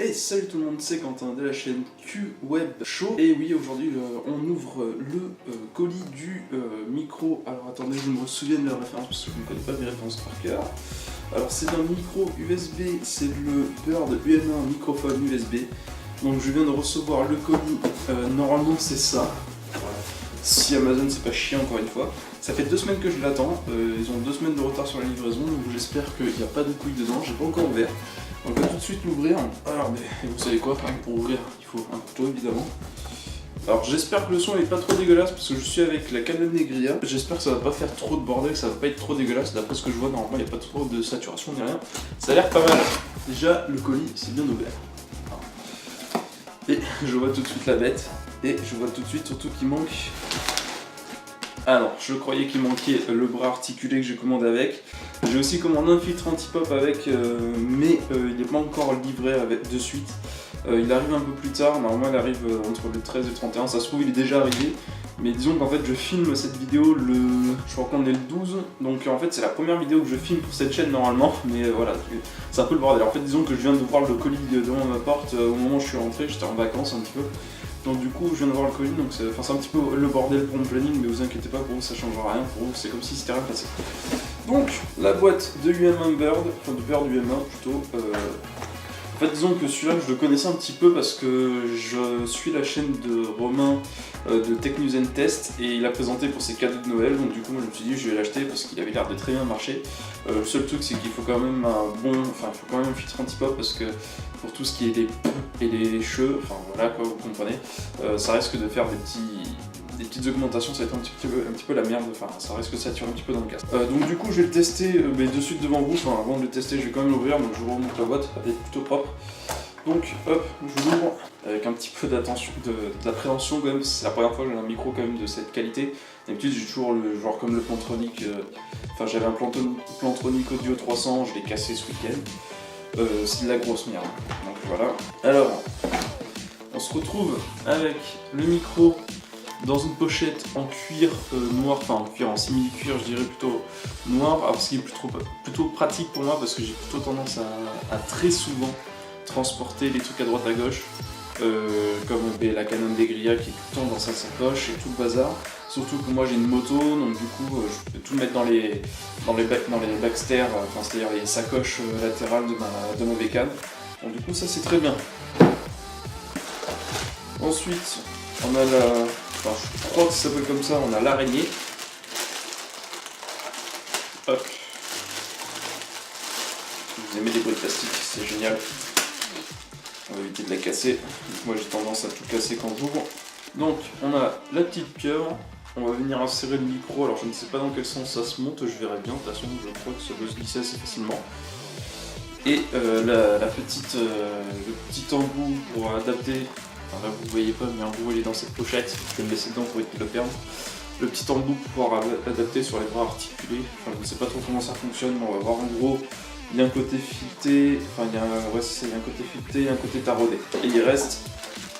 Hey, salut tout le monde, c'est Quentin de la chaîne Q-Web Show. Et oui, aujourd'hui on ouvre le colis du micro. Alors attendez, je me souviens de la référence parce que je ne connais pas mes références par cœur. Alors c'est un micro USB, c'est le Bird UM1 microphone USB. Donc je viens de recevoir le colis, normalement c'est ça. Voilà. Si Amazon c'est pas chiant encore une fois. Ça fait 2 semaines que je l'attends, ils ont 2 semaines de retard sur la livraison, donc j'espère qu'il n'y a pas de couilles dedans, j'ai pas encore ouvert. On va tout de suite l'ouvrir. Alors, mais vous savez quoi, pour ouvrir, il faut un couteau évidemment. Alors, j'espère que le son n'est pas trop dégueulasse parce que je suis avec la Canon Negria. J'espère que ça va pas faire trop de bordel, que ça va pas être trop dégueulasse. D'après ce que je vois, normalement, il n'y a pas trop de saturation ni rien. Ça a l'air pas mal. Déjà, le colis, c'est bien ouvert. Et je vois tout de suite la bête. Et je vois tout de suite surtout qu'il manque. Ah non, je croyais qu'il manquait le bras articulé que j'ai commandé avec. J'ai aussi commandé un filtre anti-pop avec, mais il n'est pas encore livré avec, de suite. Il arrive un peu plus tard, normalement il arrive entre le 13 et le 31, ça se trouve il est déjà arrivé. Mais disons qu'en fait je filme cette vidéo je crois qu'on est le 12, donc en fait c'est la première vidéo que je filme pour cette chaîne normalement, mais voilà, c'est un peu le bordel. En fait disons que je viens de voir le colis devant ma porte au moment où je suis rentré, j'étais en vacances un petit peu. Donc du coup je viens de voir le colis, donc c'est un petit peu le bordel pour mon planning, mais vous inquiétez pas, pour vous ça changera rien, pour vous c'est comme si c'était rien passé. Donc la boîte de UM1 Bird, enfin de Bird UM1 plutôt, en fait disons que celui-là je le connaissais un petit peu parce que je suis la chaîne de Romain de Tech News and Test et il a présenté pour ses cadeaux de Noël, donc du coup moi je me suis dit je vais l'acheter parce qu'il avait l'air de très bien marcher. Le seul truc c'est qu'il faut quand même il faut quand même un filtre anti-pop parce que pour tout ce qui est les poux et les cheveux, enfin voilà quoi, vous comprenez, ça risque de faire des petites augmentations, ça va être un petit peu la merde, enfin ça risque de saturer un petit peu dans le casque. Donc du coup je vais le tester de suite devant vous, enfin avant de le tester je vais quand même l'ouvrir, donc je vous remonte la boîte, elle est plutôt propre. Donc hop, je l'ouvre avec un petit peu d'attention, d'appréhension quand même, c'est la première fois que j'ai un micro quand même de cette qualité. D'habitude j'ai toujours le genre comme le Plantronic, enfin j'avais un Plantronic Audio 300, je l'ai cassé ce week-end. C'est de la grosse merde, donc voilà. Alors, on se retrouve avec le micro dans une pochette en cuir noir, enfin en cuir, en simili-cuir je dirais plutôt noir, alors ce qui est plutôt pratique pour moi parce que j'ai plutôt tendance à très souvent transporter les trucs à droite à gauche, comme la Canon Negria qui est tout le temps dans sa sacoche et tout le bazar. Surtout que moi j'ai une moto, donc du coup je peux tout mettre dans les backstairs, enfin c'est-à-dire les sacoches latérales de ma bécane. Donc du coup ça c'est très bien. Ensuite on a enfin je crois que ça s'appelle comme ça, on a l'araignée. Hop. Vous aimez les bruits de plastique, c'est génial. On va éviter de la casser. Moi j'ai tendance à tout casser quand j'ouvre. Donc on a la petite pieuvre. On va venir insérer le micro, alors je ne sais pas dans quel sens ça se monte, je verrai bien, de toute façon je crois que ça doit se glisser assez facilement. Et le petit embout pour adapter, enfin là vous voyez pas mais en gros il est dans cette pochette, je vais le laisser dedans pour éviter de le perdre. Le petit embout pour pouvoir adapter sur les bras articulés, enfin je ne sais pas trop comment ça fonctionne, mais on va voir en gros. Il y a un côté fileté, enfin il y a un côté fileté et un côté taraudé. Et il reste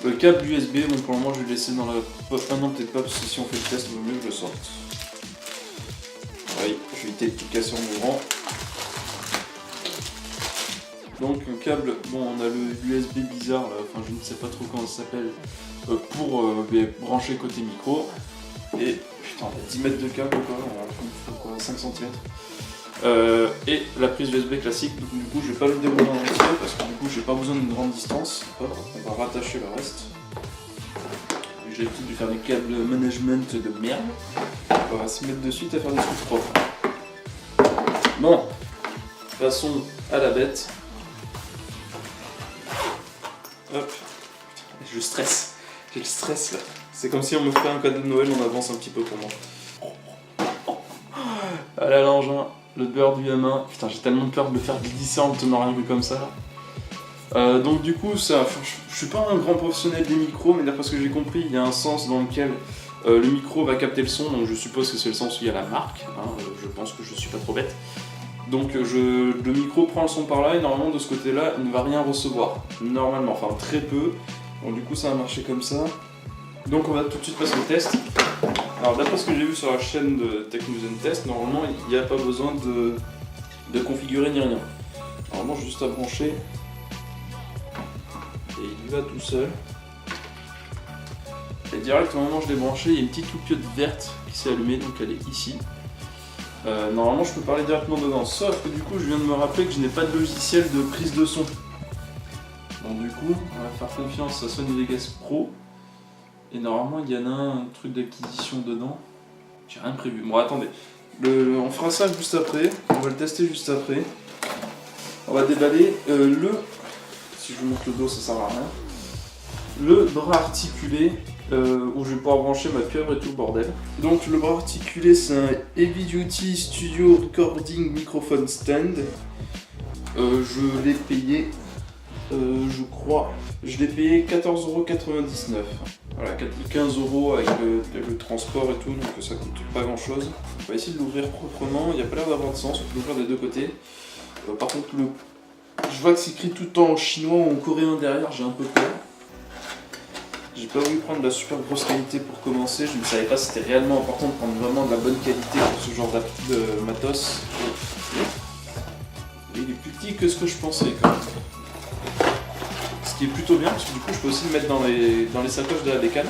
le câble USB, donc pour le moment je vais le laisser dans la poche. Ah non, peut-être pas, parce que si on fait le test, il vaut mieux que je le sorte. Oui, je vais éviter de tout casser en ouvrant. Donc un câble, bon on a le USB bizarre, là, enfin je ne sais pas trop comment ça s'appelle, pour brancher côté micro. Et putain, on a 10 mètres de câble quoi, 5 cm. Et la prise USB classique, donc du coup je vais pas le dérouler en entier parce que du coup j'ai pas besoin d'une grande distance. Hop, on va rattacher le reste. J'ai l'habitude de faire des câbles management de merde. On va se mettre de suite à faire des trucs propres. Bon, passons à la bête. Hop, je stresse, j'ai le stress là. C'est comme si on me ferait un cadeau de Noël, on avance un petit peu pour moi. Ah là l'engin. Le Bird UM1, putain j'ai tellement peur de le faire glisser en le tenant rien que comme ça. Donc du coup, je suis pas un grand professionnel des micros, mais d'après ce que j'ai compris, il y a un sens dans lequel le micro va capter le son, donc je suppose que c'est le sens où il y a la marque, hein, je pense que je suis pas trop bête. Donc le micro prend le son par là et normalement de ce côté-là, il ne va rien recevoir, normalement, enfin très peu. Donc du coup ça va marcher comme ça. Donc on va tout de suite passer au test. Alors d'après ce que j'ai vu sur la chaîne de Tech News and Test, normalement il n'y a pas besoin de configurer ni rien. Normalement juste à brancher Et il y va tout seul. Et direct au moment où je l'ai branché, il y a une petite loupiote verte qui s'est allumée, donc elle est ici. Normalement je peux parler directement dedans, sauf que du coup je viens de me rappeler que je n'ai pas de logiciel de prise de son. Donc du coup on va faire confiance à Sony Vegas Pro. Et normalement il y en a un truc d'acquisition dedans. J'ai rien prévu. Bon attendez, on fera ça juste après, on va le tester juste après. On va déballer si je vous montre le dos ça sert à rien. Le bras articulé où je vais pouvoir brancher ma pieuvre et tout le bordel. Donc le bras articulé c'est un Heavy Duty Studio Recording Microphone Stand. Je l'ai payé, je crois, je l'ai payé 14,99€. Voilà, 15€ avec le transport et tout, donc ça coûte pas grand chose. On va essayer de l'ouvrir proprement, il n'y a pas l'air d'avoir de sens, on peut l'ouvrir des deux côtés. Par contre, je vois que c'est écrit tout en chinois ou en coréen derrière, j'ai un peu peur. J'ai pas voulu prendre de la super grosse qualité pour commencer, je ne savais pas si c'était réellement important de prendre vraiment de la bonne qualité pour ce genre de matos. Et il est plus petit que ce que je pensais quand même. Ce qui est plutôt bien parce que du coup je peux aussi le mettre dans les sacoches de la bécane.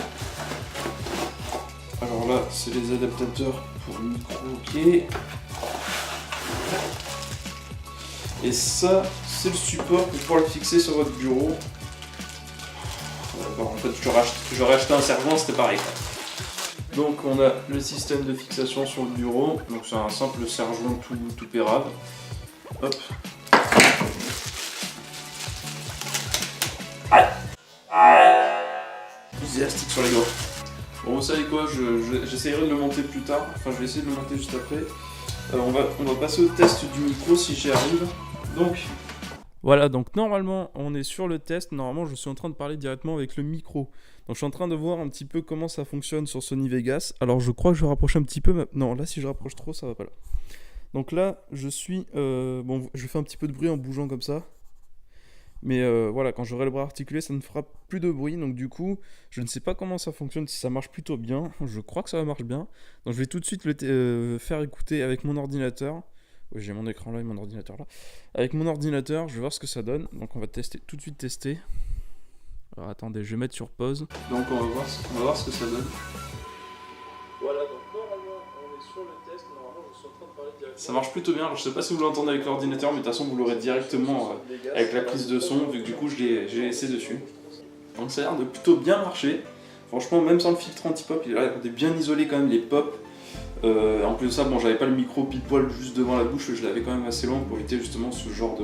Alors là c'est les adaptateurs pour le micro, ok. Et ça c'est le support pour pouvoir le fixer sur votre bureau. En fait, j'aurais acheté un servant, c'était pareil. Donc, on a le système de fixation sur le bureau. Donc, c'est un simple sergeant tout pérave. Hop. Élastique sur les doigts. Bon, vous savez quoi, j'essayerai de le monter plus tard. Enfin, je vais essayer de le monter juste après. On va passer au test du micro si j'y arrive. Donc. Voilà, donc normalement on est sur le test, normalement je suis en train de parler directement avec le micro. Donc je suis en train de voir un petit peu comment ça fonctionne sur Sony Vegas. Alors je crois que je vais rapprocher un petit peu, non là si je rapproche trop ça va pas là. Donc là je suis, bon je fais un petit peu de bruit en bougeant comme ça. Mais voilà, quand j'aurai le bras articulé ça ne fera plus de bruit. Donc du coup je ne sais pas comment ça fonctionne, si ça marche plutôt bien. Je crois que ça marche bien. Donc je vais tout de suite le faire écouter avec mon ordinateur. Oui, j'ai mon écran là et mon ordinateur là. Avec mon ordinateur, je vais voir ce que ça donne. Donc on va tout de suite tester. Alors attendez, je vais mettre sur pause. Donc on va voir ce que ça donne. Voilà, donc normalement on est sur le test. Normalement je suis en train de parler directement. Ça marche plutôt bien. Alors je sais pas si vous l'entendez avec l'ordinateur, mais de toute façon vous l'aurez directement avec la prise de son, vu que du coup j'ai laissé dessus. Donc ça a l'air de plutôt bien marcher. Franchement, même sans le filtre anti-pop, il a l'air de bien isoler quand même les pops. En plus de ça, bon, j'avais pas le micro pile poil juste devant la bouche, je l'avais quand même assez loin pour éviter justement ce genre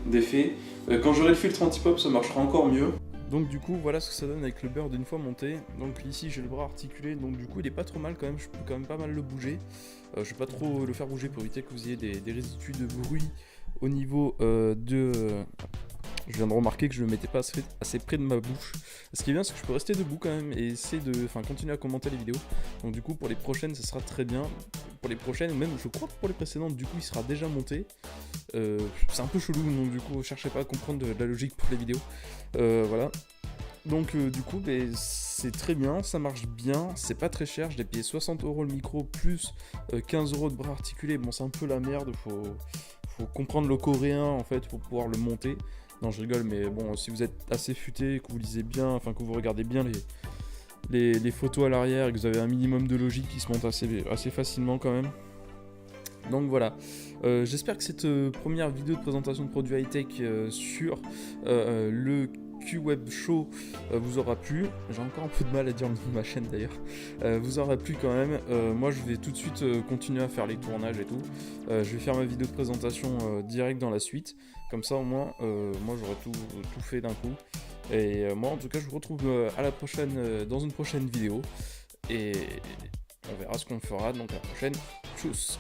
d'effet. Quand j'aurai le filtre anti-pop, ça marchera encore mieux. Donc du coup, voilà ce que ça donne avec le beurre d'une fois monté. Donc ici, j'ai le bras articulé, donc du coup, il est pas trop mal quand même, je peux quand même pas mal le bouger. Je vais pas trop le faire bouger pour éviter que vous ayez des résidus de bruit au niveau je viens de remarquer que je ne le mettais pas assez près de ma bouche. Ce qui est bien, c'est que je peux rester debout quand même et essayer de continuer à commenter les vidéos. Donc du coup, pour les prochaines, ça sera très bien. Pour les prochaines, même je crois que pour les précédentes, du coup, il sera déjà monté. C'est un peu chelou, donc du coup, cherchez pas à comprendre de la logique pour les vidéos. Voilà. Donc du coup, c'est très bien, ça marche bien, c'est pas très cher. Je l'ai payé 60€ le micro plus 15€ de bras articulés. Bon, c'est un peu la merde, faut comprendre le coréen en fait pour pouvoir le monter. Non, je rigole, mais bon, si vous êtes assez futé, que vous lisez bien, enfin que vous regardez bien les photos à l'arrière et que vous avez un minimum de logique qui se monte assez facilement quand même. Donc voilà, j'espère que cette première vidéo de présentation de produits high-tech sur le Q-Web Show vous aura plu. J'ai encore un peu de mal à dire le nom de ma chaîne d'ailleurs. Vous aura plu quand même. Moi je vais tout de suite continuer à faire les tournages et tout. Je vais faire ma vidéo de présentation direct dans la suite. Comme ça au moins, moi j'aurai tout fait d'un coup. Et moi en tout cas je vous retrouve à la prochaine, dans une prochaine vidéo. Et on verra ce qu'on fera donc à la prochaine. Tchuss.